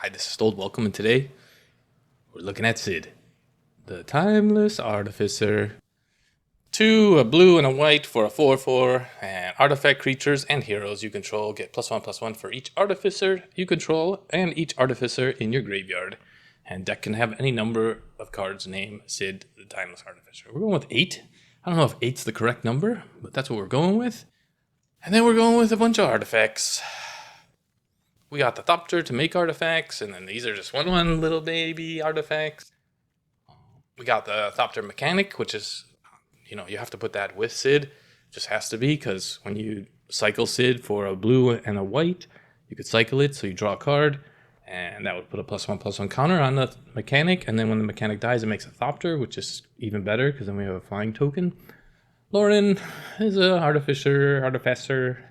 Hi, this is Stold. Welcome, and today we're looking at Sid, the Timeless Artificer. 2, a blue and a white for a 4/4, and artifact creatures and heroes you control get +1/+1 for each artificer you control and each artificer in your graveyard. And deck can have any number of cards named Sid, the Timeless Artificer. We're going with 8. I don't know if 8's the correct number, but that's what we're going with. And then we're going with a bunch of artifacts. We got the Thopter to make artifacts, and then these are just one little baby artifacts. We got the Thopter mechanic, which is, you have to put that with Sid. It just has to be, because when you cycle Sid for a blue and a white, you could cycle it, so you draw a card, and that would put a +1/+1 counter on the mechanic, and then when the mechanic dies, it makes a Thopter, which is even better, because then we have a flying token. Loran is an artificer.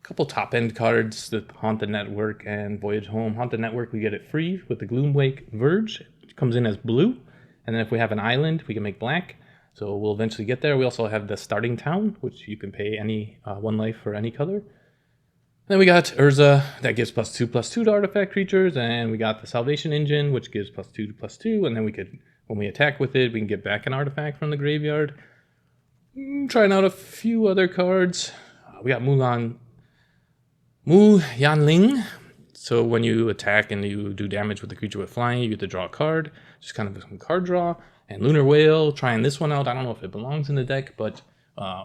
Couple top-end cards that Haunt the Network and Voyage Home. Haunt the Network, we get it free with the Gloomlake Verge. It comes in as blue. And then if we have an island, we can make black. So we'll eventually get there. We also have the Starting Town, which you can pay any 1 life for any color. Then we got Urza, that gives +2/+2 to artifact creatures. And we got the Salvation Engine, which gives +2/+2. And then we could, when we attack with it, we can get back an artifact from the graveyard. Trying out a few other cards. We got Yanling. So when you attack and you do damage with the creature with flying, you get to draw a card. Just kind of some card draw. And Lunar Whale, trying this one out. I don't know if it belongs in the deck, but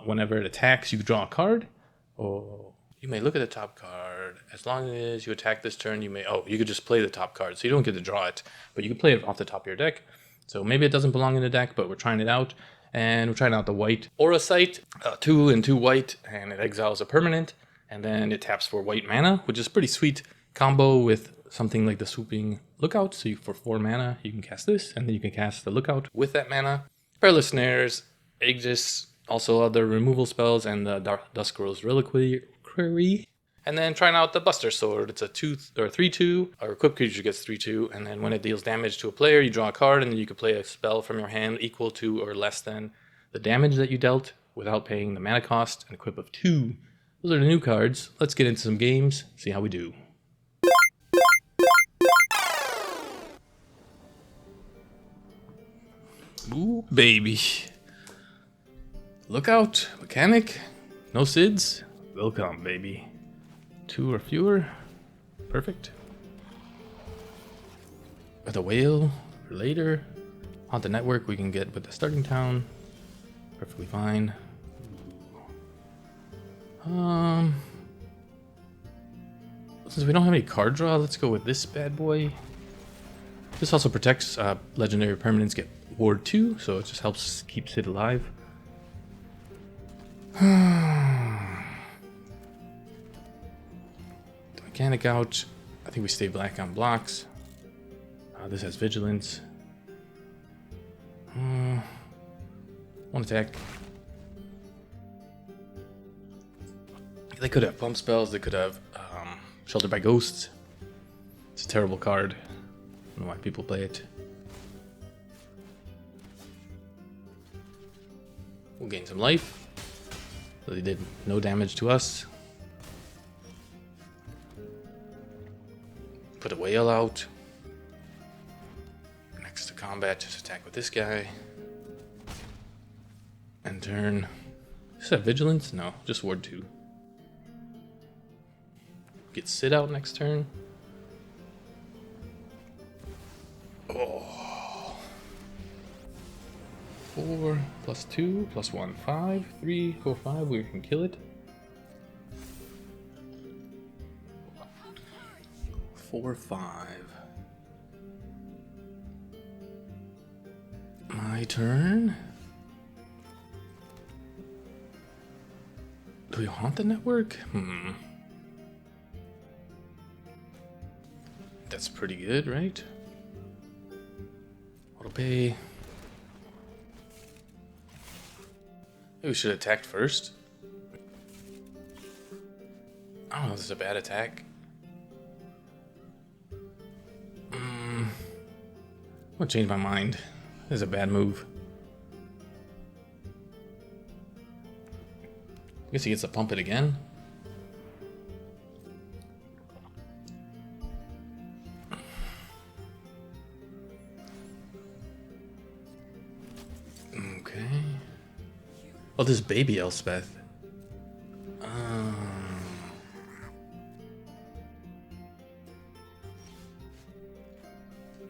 whenever it attacks, you draw a card. Oh, you may look at the top card. As long as you attack this turn, you could just play the top card. So you don't get to draw it, but you can play it off the top of your deck. So maybe it doesn't belong in the deck, but we're trying it out. And we're trying out the white Aura Sight, 2 and 2 white, and it exiles a permanent. And then it taps for white mana, which is a pretty sweet combo with something like the Swooping Lookout. So for 4 mana, you can cast this, and then you can cast the Lookout with that mana. Perilous Snares, Aegis, also other removal spells, and the Dusk Reliquary. And then trying out the Buster Sword. It's a 3/2, or equipped creature gets 3/2, and then when it deals damage to a player, you draw a card, and then you can play a spell from your hand equal to or less than the damage that you dealt without paying the mana cost, an equip of 2. Those are the new cards. Let's get into some games, see how we do. Ooh, baby. Lookout, mechanic, no Sids. Welcome, baby. 2 or fewer. Perfect. With a whale for later. Haunt the Network we can get with the Starting Town. Perfectly fine. Since we don't have any card draw, let's go with this bad boy. This also protects legendary permanents get Ward 2, so it just helps keep Sid alive. The mechanic out. I think we stay black on blocks. This has vigilance. One attack. They could have pump spells, they could have Shelter by Ghosts. It's a terrible card. I don't know why people play it. We'll gain some life. So they did no damage to us. Put a whale out. Next to combat, just attack with this guy. And turn. Does that have vigilance? No, just Ward 2. Get Sid out next turn. Oh. 4 +2 +1, 5, 3, go 5. We can kill it. 4, 5. My turn. Do we haunt the network? That's pretty good, right? Auto pay. Maybe we should have attacked first. I don't know if this is a bad attack. I'm gonna change my mind. This is a bad move. I guess he gets to pump it again. Oh, this baby Elspeth.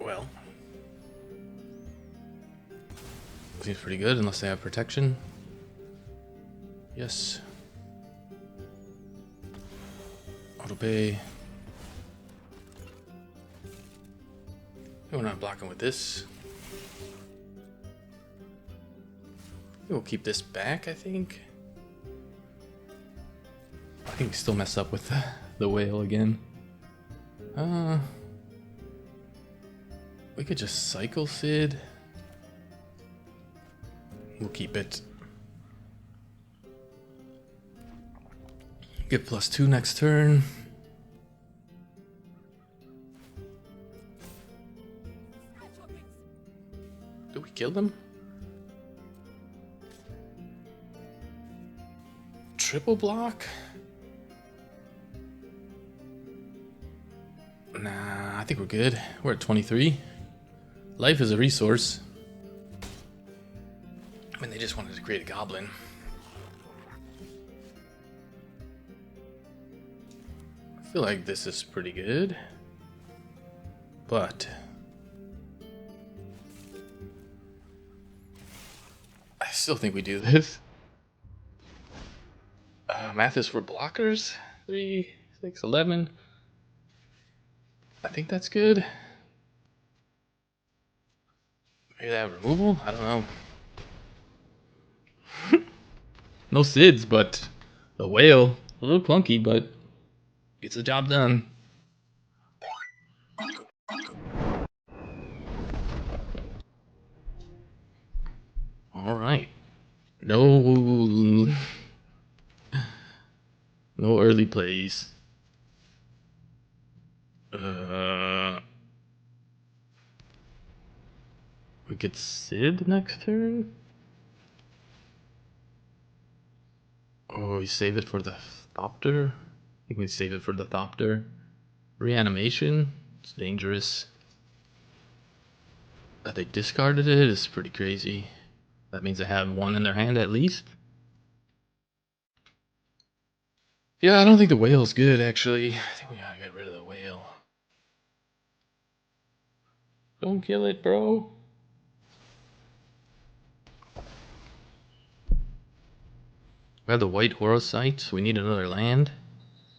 Well, seems pretty good unless they have protection. Yes. Auto pay. We're not blocking with this. We'll keep this back, I think. I think we still mess up with the whale again. We could just cycle Sid. We'll keep it. Get +2 next turn. Do we kill them? Triple block? Nah, I think we're good. We're at 23. Life is a resource. I mean, they just wanted to create a goblin. I feel like this is pretty good. But I still think we do this. Math is for blockers. 3, 6, 11. I think that's good. Maybe they have removal? I don't know. No SIDS, but the whale. A little clunky, but gets the job done. Alright. No early plays. We get Sid next turn? Oh, we save it for the Thopter? I think we save it for the Thopter. Reanimation? It's dangerous. That they discarded it is pretty crazy. That means they have one in their hand at least. Yeah, I don't think the whale's good, actually. I think we gotta get rid of the whale. Don't kill it, bro. We have the white Horosite. We need another land.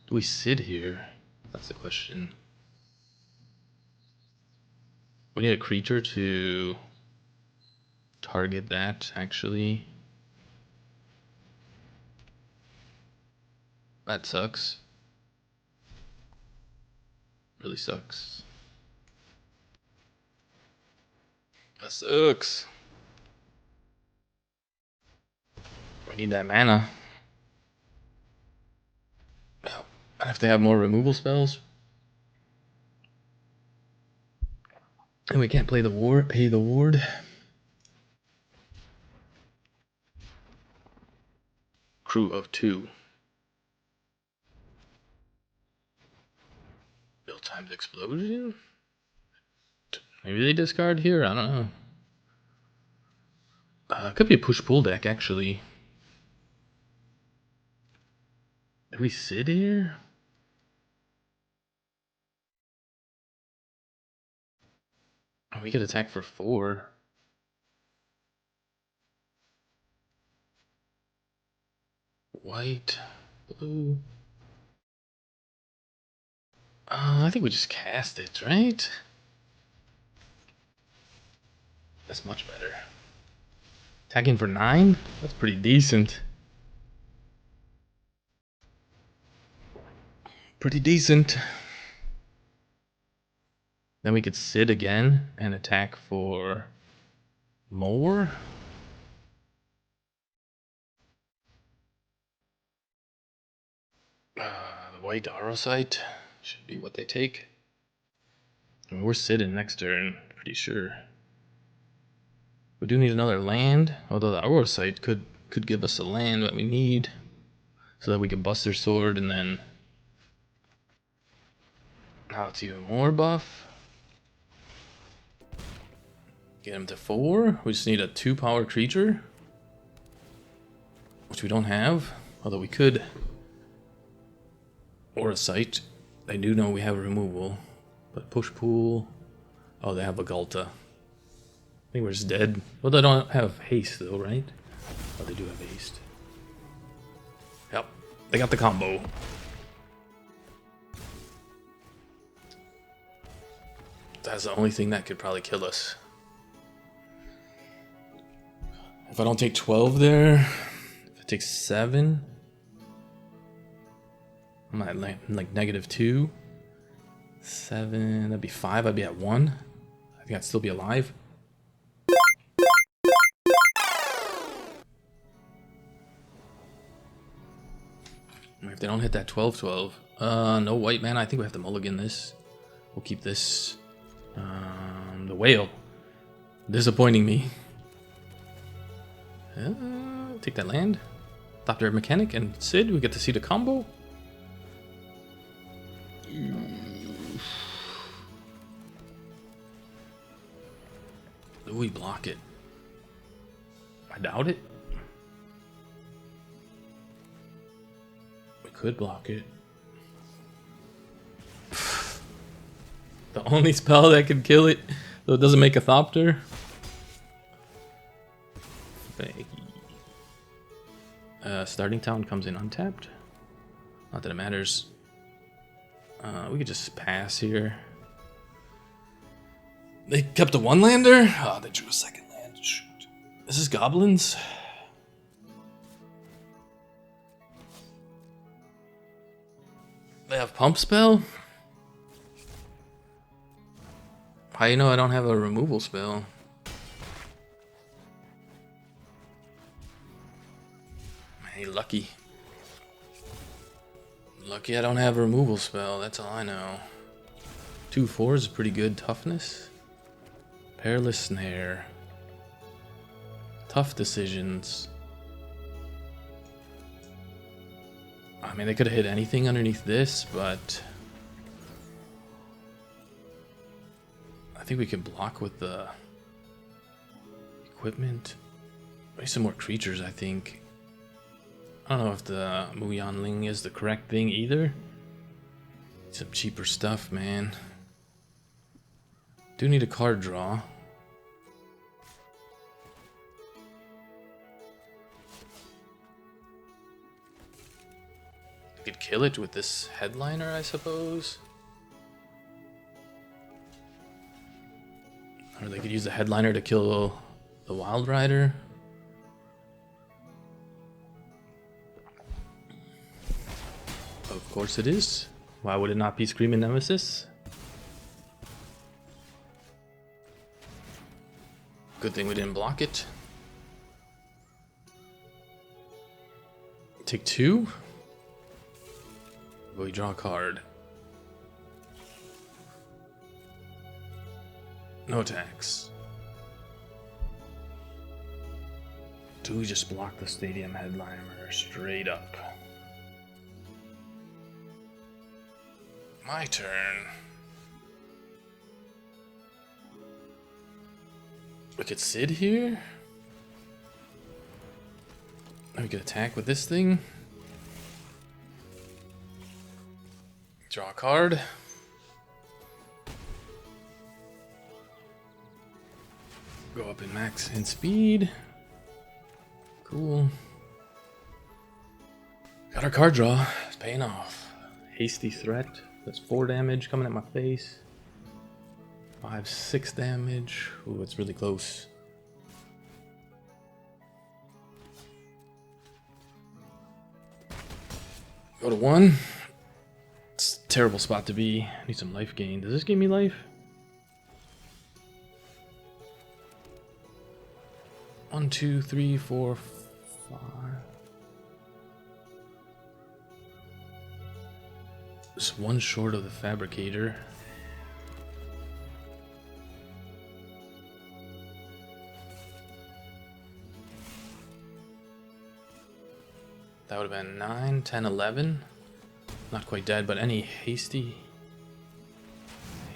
Do we sit here? That's the question. We need a creature to target that, actually. That sucks. Really sucks. That sucks. We need that mana. And if they have more removal spells. And we can't play the ward, pay the ward. Crew of 2. Build times explosion? Maybe they discard here? I don't know. Could be a push-pull deck, actually. Do we sit here? Oh, we could attack for 4. White, blue. I think we just cast it, right? That's much better. Attacking for 9? That's pretty decent. Pretty decent. Then we could sit again and attack for more. The white Arosite should be what they take. I mean, we're sitting next turn, pretty sure. We do need another land, although the Arosite could give us a land that we need, so that we can bust their sword and then. Now it's even more buff. Get him to 4. We just need a 2-power creature. which we don't have, although we could. Or a sight. I do know we have a removal, but push pool. Oh, they have a Galta. I think we're just dead. Well, they don't have haste though, right? Oh, they do have haste. Yep, they got the combo. That's the only thing that could probably kill us. If I don't take 12 there, if I take 7, I'm at like -2. 7, that'd be 5, I'd be at 1. I think I'd still be alive. If they don't hit that 12-12, no white mana, I think we have to mulligan this. We'll keep this. The whale. Disappointing me. Take that land. Thopter Mechanic and Sid, we get to see the combo. Do we block it? I doubt it. We could block it. The only spell that could kill it, though it doesn't make a Thopter. Starting town comes in untapped. Not that it matters. We could just pass here. They kept a 1-lander? Oh, they drew a 2nd land. Shoot. This is Goblins. They have Pump Spell? How you know I don't have a removal spell? Hey, lucky. Lucky I don't have a removal spell, that's all I know. 2/4 is pretty good toughness. Perilous Snare. Tough decisions. I mean, they could have hit anything underneath this, but I think we can block with the equipment. Maybe some more creatures, I think. I don't know if the Yanling is the correct thing either. Some cheaper stuff, man. Do need a card draw. We could kill it with this headliner, I suppose. Or they could use the headliner to kill the Wild Rider. Of course it is. Why would it not be Screaming Nemesis? Good thing we didn't block it. Take 2. We draw a card. No attacks. Do we just block the Stadium Headliner straight up? My turn. We could sit here. We could attack with this thing. Draw a card. Go up in max in speed. Cool. Got our card draw. It's paying off. Hasty Threat. That's 4 damage coming at my face. 5, 6 damage. Ooh, it's really close. Go to 1. It's a terrible spot to be. I need some life gain. Does this give me life? 1, 2, 3, 4, 5. Just 1 short of the Fabricator. That would have been 9, 10, 11. Not quite dead, but any hasty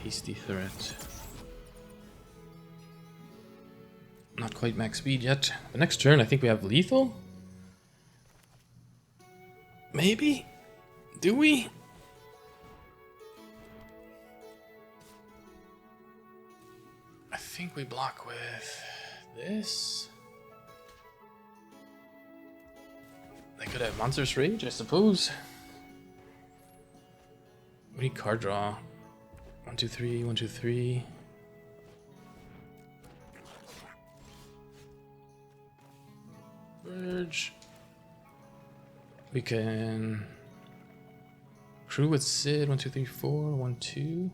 threat. Not quite max speed yet. The next turn, I think we have lethal. Maybe? Do we? I think we block with this. They could have Monstrous Rage, I suppose. We need card draw. 1, 2, 3, 1, 2, 3. Verge. We can crew with Sid. 1, 2, 3, 4. 1, 2.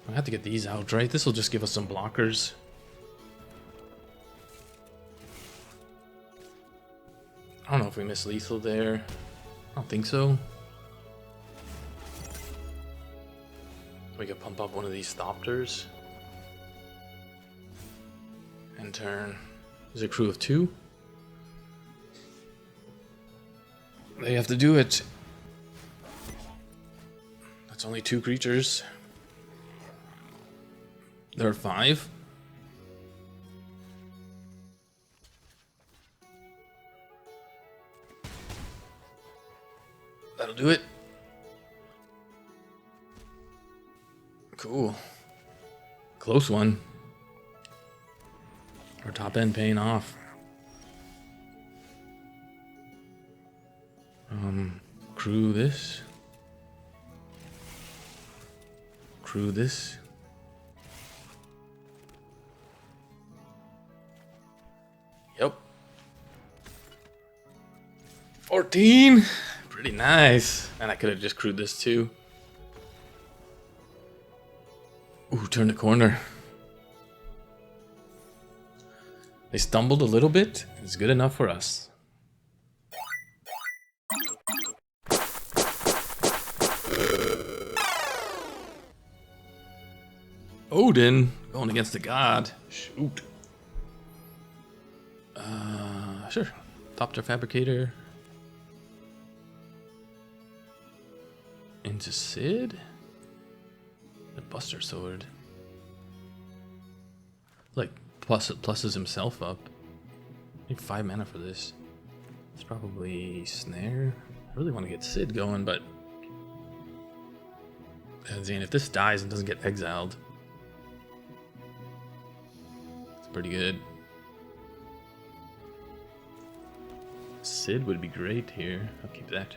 I have to get these out, right? This will just give us some blockers. I don't know if we miss lethal there. I don't think so. We could pump up one of these Thopters. And turn. There's a crew of 2. They have to do it. That's only 2 creatures. There are 5. That'll do it. Cool. Close one. Our top end paying off. Crew this. Crew this. Yep. 14. Pretty nice. And I could have just crewed this too. Ooh, turn the corner. They stumbled a little bit. It's good enough for us. Odin going against the god. Shoot. Sure. Thopter Fabricator. Into Sid. The Buster Sword. Like pluses himself up. I need 5 mana for this. It's probably Snare. I really want to get Sid going, but Zane, if this dies and doesn't get exiled, it's pretty good. Sid would be great here. I'll keep that.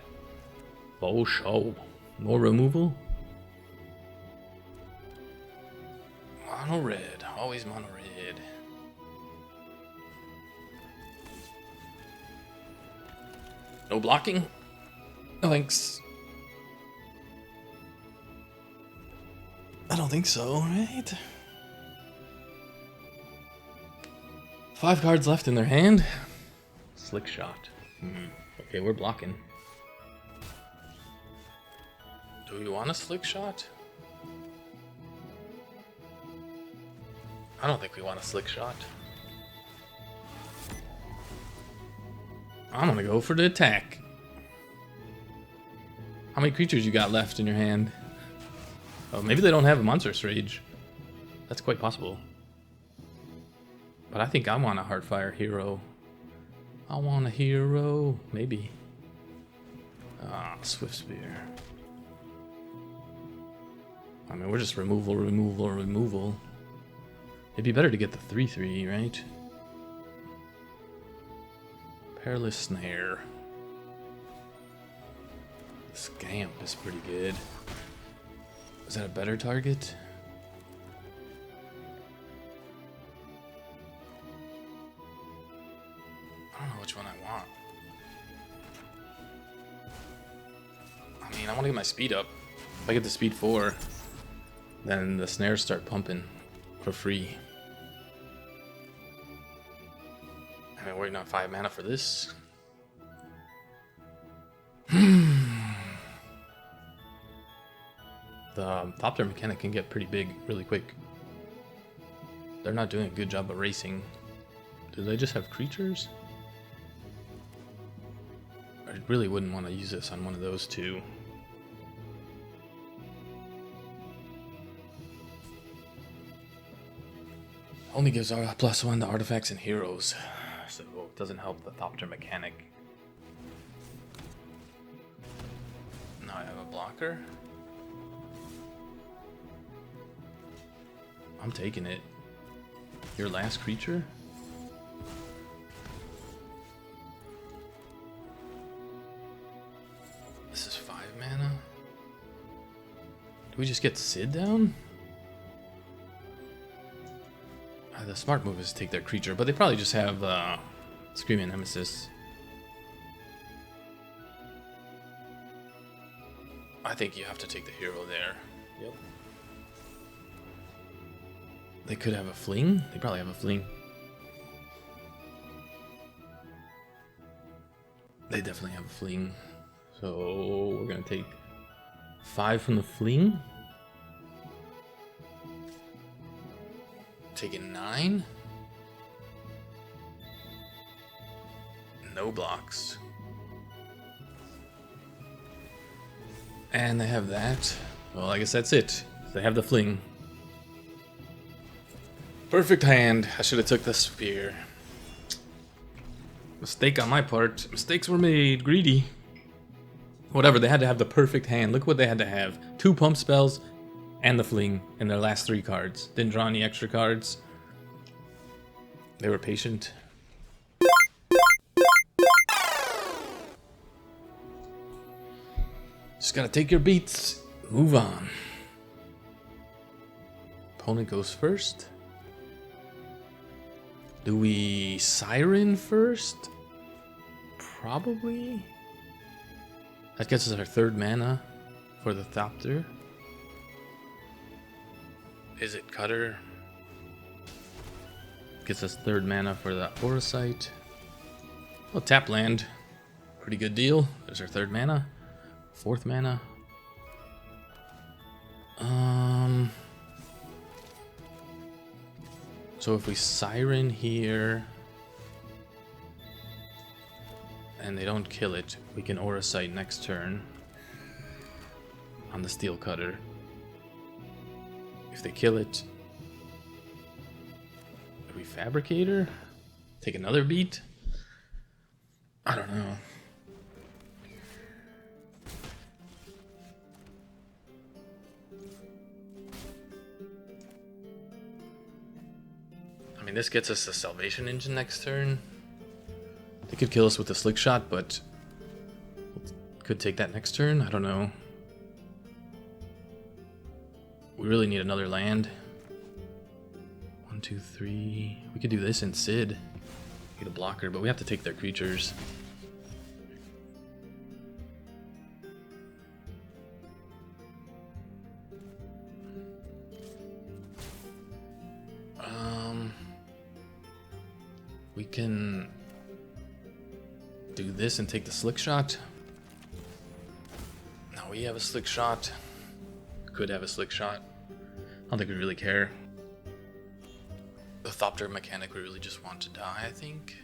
Oh, show. More removal. Mono red. Always mono red. No blocking? No thanks. I don't think so, right? 5 cards left in their hand. Slick shot. Okay, we're blocking. Do we want a slick shot? I don't think we want a slick shot. I'm gonna go for the attack. How many creatures you got left in your hand? Oh, maybe they don't have a Monstrous Rage. That's quite possible. But I think I want a Heartfire hero. I want a hero. Maybe. Ah, Swift Spear. I mean, we're just removal, removal, removal. It'd be better to get the 3/3, right? Perilous Snare. Scamp is pretty good. Is that a better target? I don't know which one I want. I mean, I want to get my speed up. If I get the speed 4, then the snares start pumping for free. I mean, we're waiting on 5 mana for this. The Thopter mechanic can get pretty big really quick. They're not doing a good job of racing. Do they just have creatures? I really wouldn't want to use this on one of those 2. Only gives our +1 to artifacts and heroes, so it doesn't help the Thopter mechanic. have a blocker. I'm taking it. Your last creature? This is 5 mana. Do we just get Sid down? The smart move is to take their creature, but they probably just have Screaming Nemesis. I think you have to take the hero there. Yep. They could have a fling. They probably have a fling. They definitely have a fling. So we're gonna take 5 from the fling. Taking 9. No blocks. And they have that. Well, I guess that's it. They have the fling. Perfect hand. I should have took the spear. Mistake on my part. Mistakes were made. Greedy. Whatever, they had to have the perfect hand. Look what they had to have. 2 pump spells and the fling in their last 3 cards. Didn't draw any extra cards. They were patient. Just gotta take your beats. Move on. Opponent goes first. Do we Siren first? Probably. That gets us our 3rd mana for the Thopter. Izzet Cutter. Gets us 3rd mana for the Orosite. Well, tap land. Pretty good deal. There's our 3rd mana. 4th mana. So if we Siren here and they don't kill it, we can Orosite next turn on the Steel Cutter. If they kill it, do we Fabricator? Take another beat? I don't know. I mean, this gets us the Salvation Engine next turn. They could kill us with a Slick Shot, but could take that next turn. I don't know. We really need another land. 1, 2, 3. We could do this in Sid. Get a blocker, but we have to take their creatures. We can do this and take the Slick Shot. Now we have a Slick Shot. Could have a Slick Shot. I don't think we really care. The Thopter mechanic we really just want to die, I think.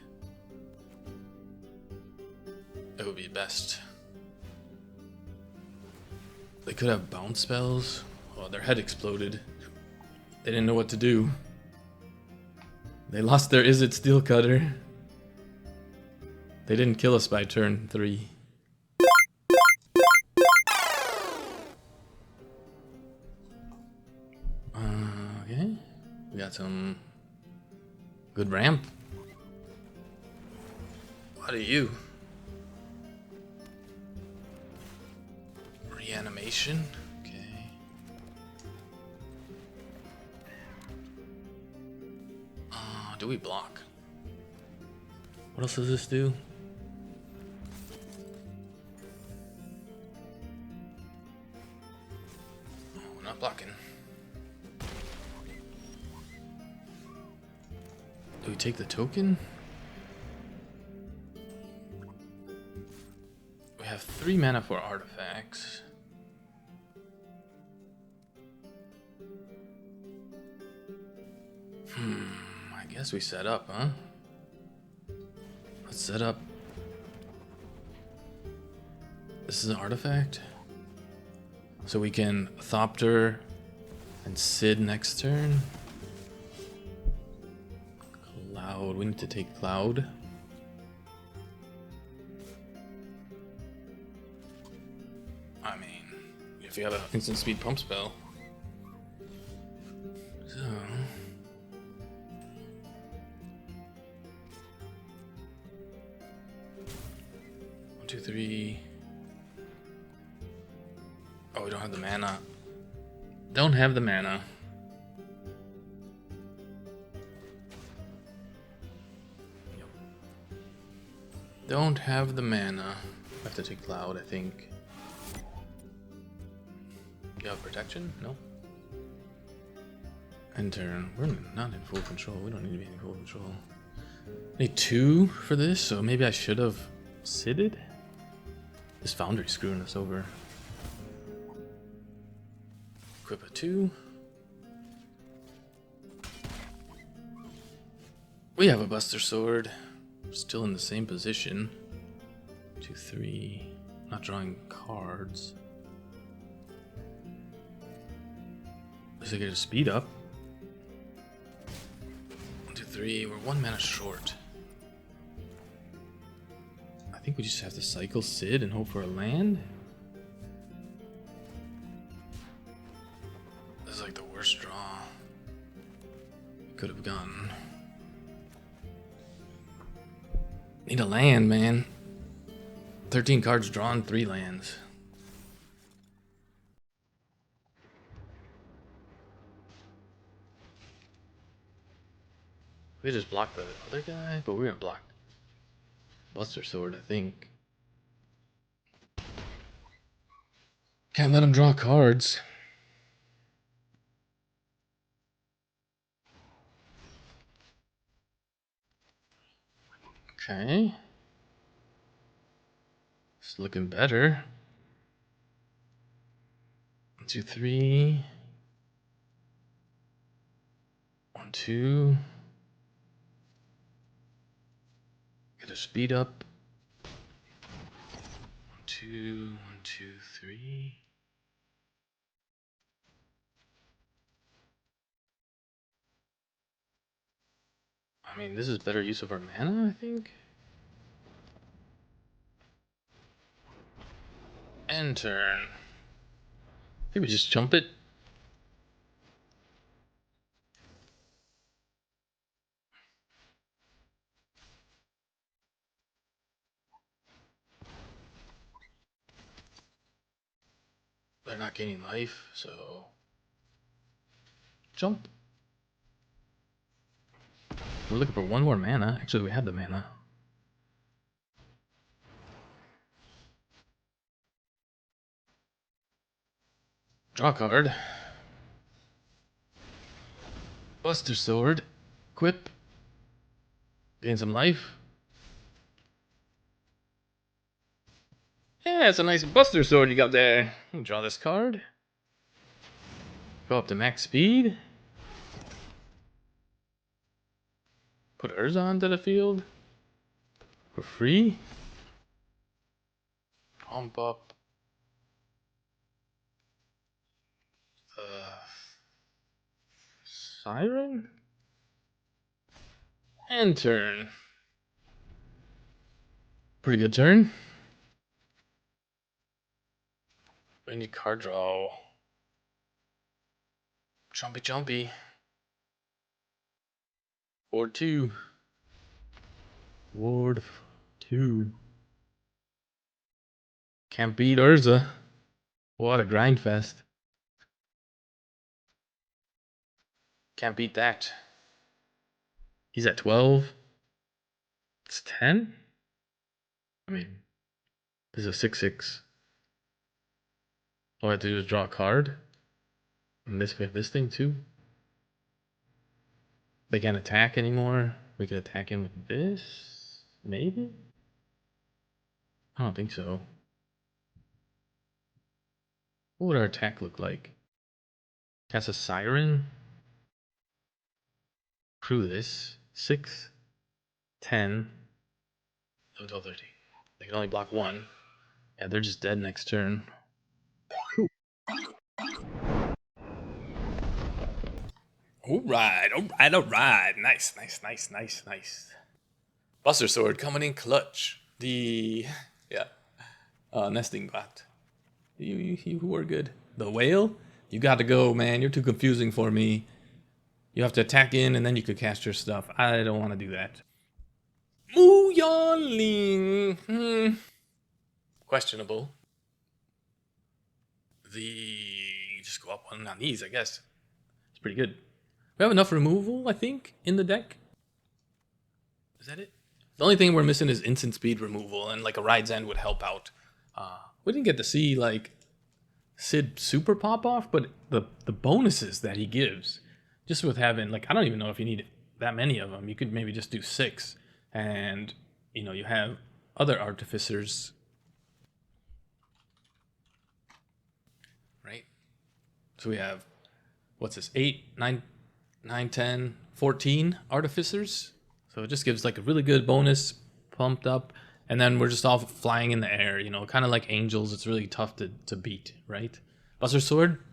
It would be best. They could have bounce spells. Well, their head exploded. They didn't know what to do. They lost their Izzet Steel Cutter. They didn't kill us by turn 3. Okay. We got some good ramp. What are you? Reanimation. Do we block? What else does this do? Oh, we're not blocking. Do we take the token? We have 3 mana for artifacts. I guess we set up, huh? Let's set up. This is an artifact. So we can Thopter and Sid next turn. Cloud. We need to take Cloud. I mean, if you have an instant speed pump spell. So 1, 2, 3. Oh, we don't have the mana. Don't have the mana. Don't have the mana. I have to take Cloud, I think. You have protection? No. End turn. We're not in full control. We don't need to be in full control. Need 2 for this, so maybe I should have sitted. This Foundry's screwing us over. Equip a 2. We have a Buster Sword. We're still in the same position. 2, 3. Not drawing cards. Does it get a speed up? 1, 2, 3. We're 1 mana short. I think we just have to cycle Sid and hope for a land. This is like the worst draw we could have gotten. Need a land, man. 13 cards drawn, 3 lands. We just blocked the other guy, but we're gonna block Buster Sword, I think. Can't let him draw cards. Okay. It's looking better. 1, 2, 3. 1, 2. Get a speed up. 1, 2, 1, 2, 3. I mean, this is better use of our mana, I think. End turn. I think we just jump it. They're not gaining life, so jump. We're looking for 1 more mana. Actually, we have the mana. Draw a card. Buster Sword. Equip. Gain some life. Yeah, it's a nice Buster Sword you got there. Draw this card. Go up to max speed. Put Urza onto the field. For free. Pump up. Siren? And turn. Pretty good turn. We need card draw. Jumpy jumpy. Ward 2. Ward 2. Can't beat Urza. What a grind fest. Can't beat that. He's at 12. It's 10? I mean, this is a 6/6. All I have to do is draw a card. And this, we have this thing too. They can't attack anymore. We could attack him with this? Maybe? I don't think so. What would our attack look like? Cast a Siren. Crew this. 6, 10, 12, 13. They can only block 1. Yeah, they're just dead next turn. Alright. Nice. Buster Sword coming in clutch. The nesting bot. You were good. The whale? You got to go, man. You're too confusing for me. You have to attack in, and then you could cast your stuff. I don't want to do that. Moo Yanling. Questionable. Just go up one on these, I guess. It's pretty good. We have enough removal, I think, in the deck. Is that it? The only thing we're missing is instant speed removal, and like a Ride's End would help out. We didn't get to see like Sid super pop off, but the bonuses that he gives, just with having like, I don't even know if you need that many of them. You could maybe just do 6, and you know, you have other artificers, right? So we have, what's this, 8, 9, 10, 14 artificers. So it just gives like a really good bonus, pumped up, and then we're just all flying in the air, you know, kind of like angels. It's really tough to beat, right? Buster Sword,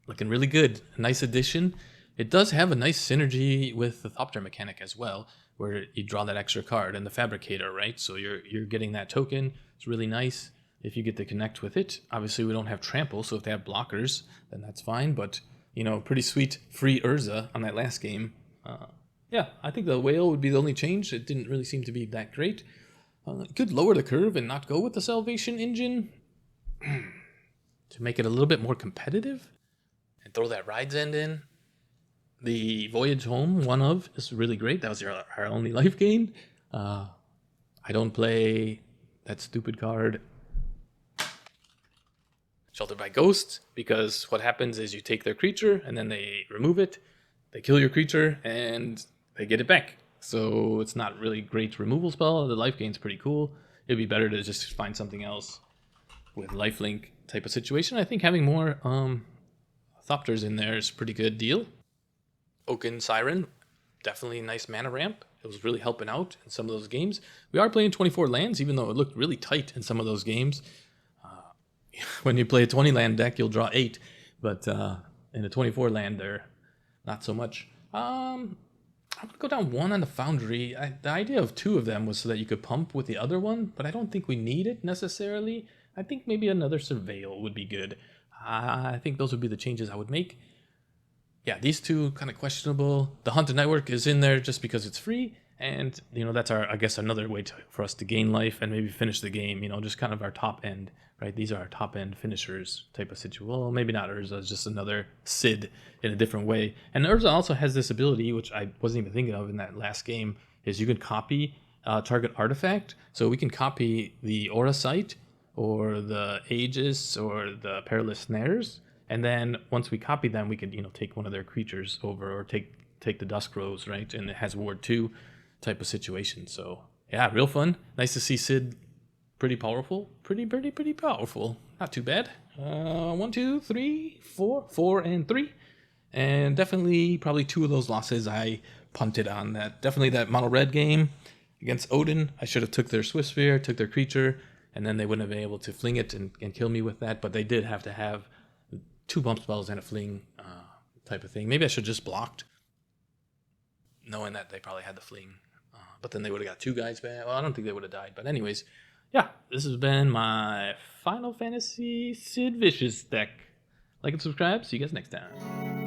looking really good. A nice addition. It does have a nice synergy with the Thopter mechanic as well, where you draw that extra card and the Fabricator, right? So you're getting that token. It's really nice if you get to connect with it. Obviously, we don't have trample, so if they have blockers, then that's fine. But, you know, pretty sweet free Urza on that last game. Yeah, I think the whale would be the only change. It didn't really seem to be that great. Could lower the curve and not go with the Salvation Engine to make it a little bit more competitive and throw that Ride's End in. The Voyage Home, one of, is really great. That was our only life gain. I don't play that stupid card, Sheltered by Ghosts, because what happens is you take their creature and then they remove it, they kill your creature, and they get it back. So it's not really great removal spell. The life gain's pretty cool. It'd be better to just find something else with lifelink type of situation. I think having more Thopters in there is a pretty good deal. Oaken Siren, definitely a nice mana ramp. It was really helping out in some of those games. We are playing 24 lands, even though it looked really tight in some of those games. When you play a 20 land deck, you'll draw 8, but in a 24 land, they're not so much. I'm going to go down 1 on the Foundry. The idea of 2 of them was so that you could pump with the other one, but I don't think we need it necessarily. I think maybe another Surveil would be good. I think those would be the changes I would make. Yeah, these 2 kind of questionable. The Haunted Network is in there just because it's free, and you know, that's I guess another way for us to gain life and maybe finish the game. You know, just kind of our top end, right? These are our top end finishers type of situation. Well, maybe not Urza, it's just another Sid in a different way. And Urza also has this ability, which I wasn't even thinking of in that last game, is you can copy target artifact. So we can copy the Aura Sight or the Aegis or the Perilous Snares, and then once we copy them, we could, you know, take one of their creatures over, or take the Dusk Rose, right? And it has Ward 2 type of situation. So yeah, real fun. Nice to see Sid pretty powerful. Pretty powerful. Not too bad. 1, 2, 3, 4, and 3. And definitely probably 2 of those losses I punted on. Definitely that mono red game against Odin. I should have took their Swift Sphere, took their creature, and then they wouldn't have been able to fling it and kill me with that. But they did have to have 2 bump spells and a fling type of thing. Maybe I should have just blocked, knowing that they probably had the fling. But then they would have got 2 guys back. Well, I don't think they would have died. But anyways, yeah, this has been my Final Fantasy Sid Vicious deck. Like and subscribe. See you guys next time.